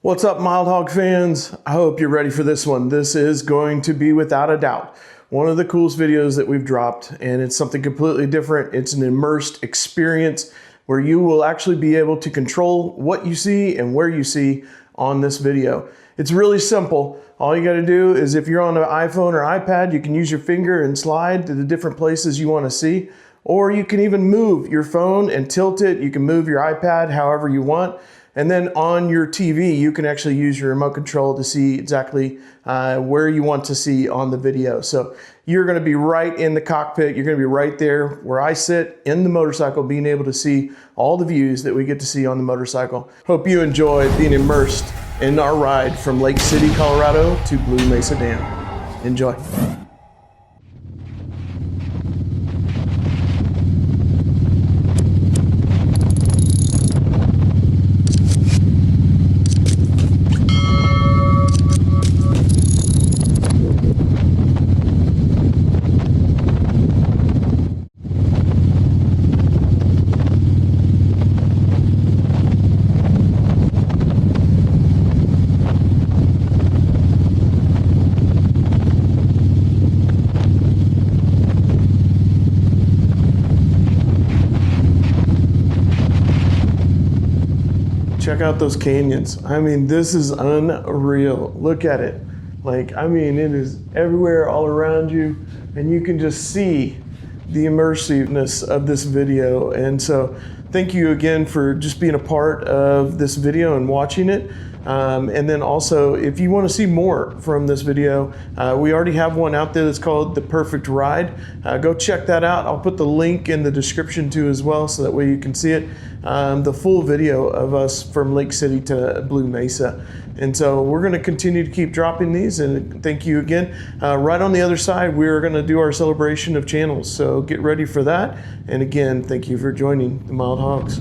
What's up, Mild Hog fans? I hope you're ready for this one. This is going to be, without a doubt, one of the coolest videos that we've dropped, and it's something completely different. It's an immersed experience where you will actually be able to control what you see and where you see on this video. It's really simple. All you got to do is, if you're on an iPhone or iPad, you can use your finger and slide to the different places you want to see, or you can even move your phone and tilt it. You can move your iPad however you want. And then on your TV, you can actually use your remote control to see exactly where you want to see on the video. So you're gonna be right in the cockpit. You're gonna be right there where I sit in the motorcycle, being able to see all the views that we get to see on the motorcycle. Hope you enjoy being immersed in our ride from Lake City, Colorado to Blue Mesa Dam. Enjoy. Check out those canyons. I mean, this is unreal. Look at it. Like, I mean, it is everywhere all around you, and you can just see the immersiveness of this video. And so thank you again for just being a part of this video and watching it. And then also, if you want to see more from this video, we already have one out there that's called The Perfect Ride. Go check that out. I'll put the link in the description too as well, so that way you can see it. The full video of us from Lake City to Blue Mesa. And so we're going to continue to keep dropping these, and thank you again. Right on the other side, we're going to do our celebration of channels, so get ready for that. And again, thank you for joining the Mild Hogs.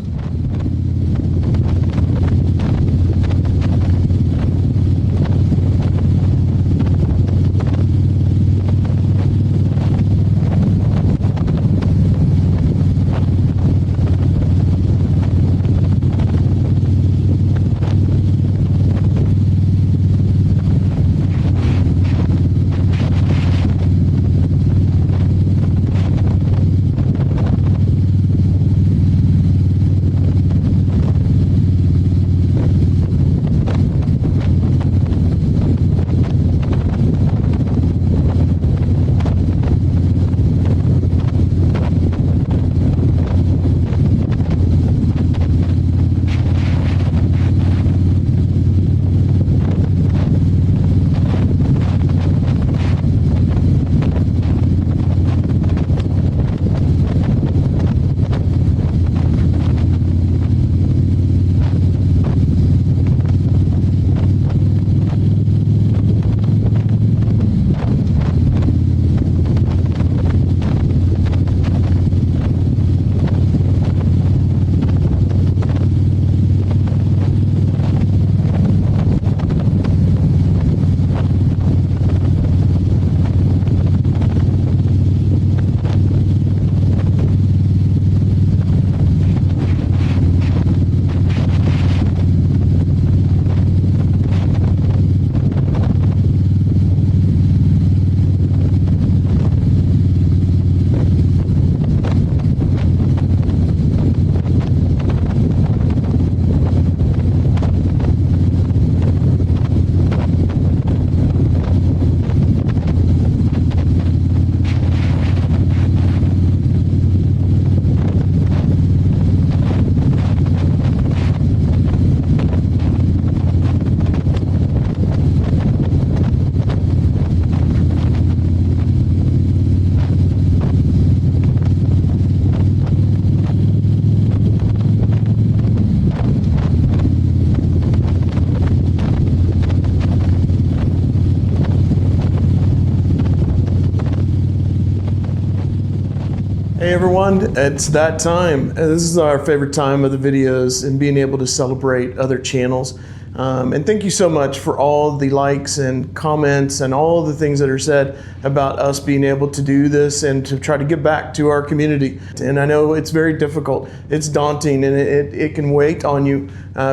Hey everyone, it's that time. This is our favorite time of the videos, and being able to celebrate other channels. And thank you so much for all the likes and comments and all the things that are said about us being able to do this and to try to give back to our community. And I know it's very difficult. It's daunting, and it can weigh on you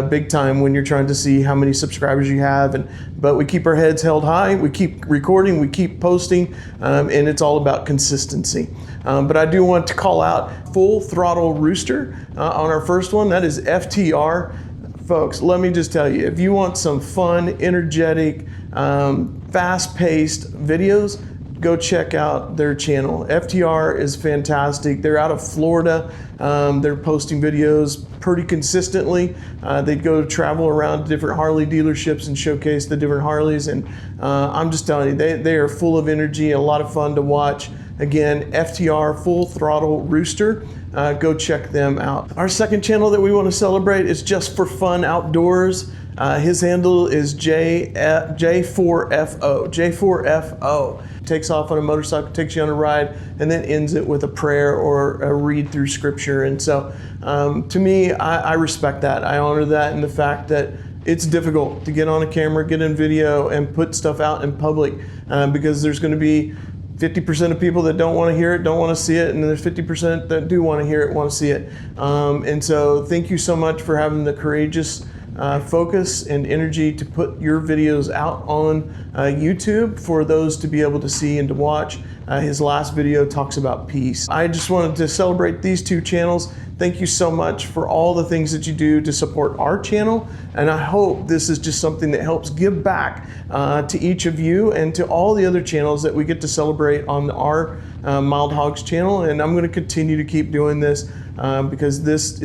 big time when you're trying to see how many subscribers you have. But we keep our heads held high. We keep recording. We keep posting. And it's all about consistency. But I do want to call out Full Throttle Rooster on our first one. That is FTR. Folks, let me just tell you, if you want some fun, energetic, fast-paced videos, go check out their channel. FTR is fantastic. They're out of Florida. They're posting videos pretty consistently. They go travel around to different Harley dealerships and showcase the different Harleys. And I'm just telling you, they are full of energy and a lot of fun to watch. Again, FTR, Full Throttle Rooster. Go check them out. Our second channel that we want to celebrate is Just for Fun Outdoors. His handle is J4FO. J4FO. Takes off on a motorcycle, takes you on a ride, and then ends it with a prayer or a read through scripture. And so to me, I respect that. I honor that, and the fact that it's difficult to get on a camera, get in video, and put stuff out in public because there's going to be 50% of people that don't want to hear it, don't want to see it, and there's 50% that do want to hear it, want to see it. And so thank you so much for having the courageous focus and energy to put your videos out on YouTube for those to be able to see and to watch. His last video talks about peace. I just wanted to celebrate these two channels. Thank you so much for all the things that you do to support our channel. And I hope this is just something that helps give back to each of you and to all the other channels that we get to celebrate on our Mild Hogs channel. And I'm going to continue to keep doing this because it's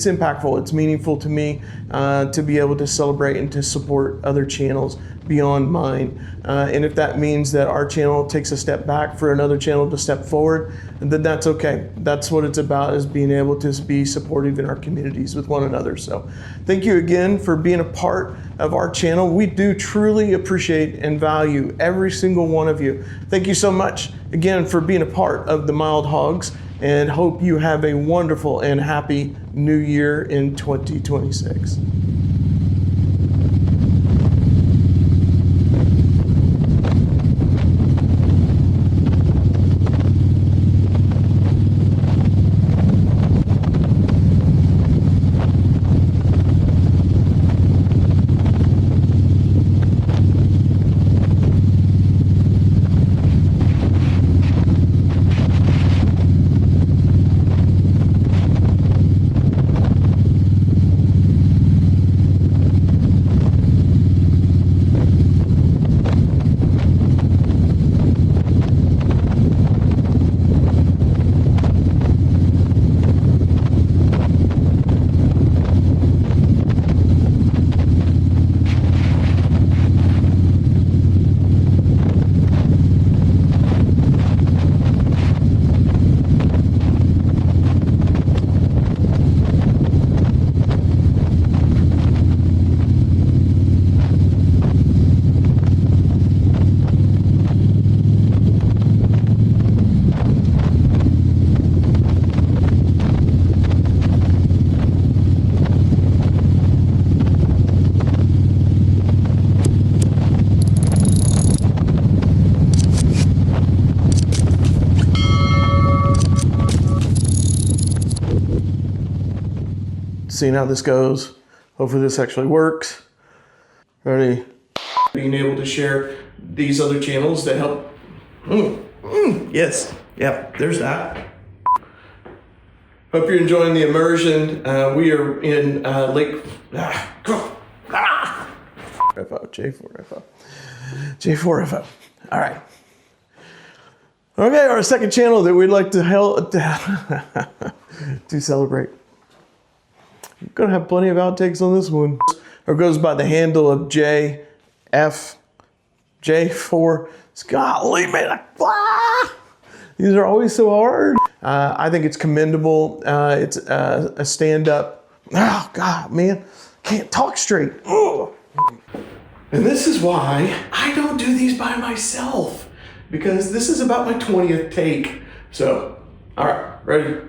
impactful. It's meaningful to me to be able to celebrate and to support other channels beyond mine. And if that means that our channel takes a step back for another channel to step forward, then that's okay. That's what it's about, is being able to be supportive in our communities with one another. So thank you again for being a part of our channel. We do truly appreciate and value every single one of you. Thank you so much again for being a part of the Mild Hogs, and hope you have a wonderful and happy new year in 2026. Seeing how this goes. Hopefully this actually works. Ready? Being able to share these other channels that help. Yes, yep, there's that. Hope you're enjoying the immersion. We are in Lake J4FO. J4FO. All right. Okay, our second channel that we'd like to celebrate. I'm gonna have plenty of outtakes on this one. Or goes by the handle of J4. Golly, man, these are always so hard. I think it's commendable. It's a stand-up. Oh God, man, can't talk straight. Ugh. And this is why I don't do these by myself, because this is about my 20th take. So, all right, ready?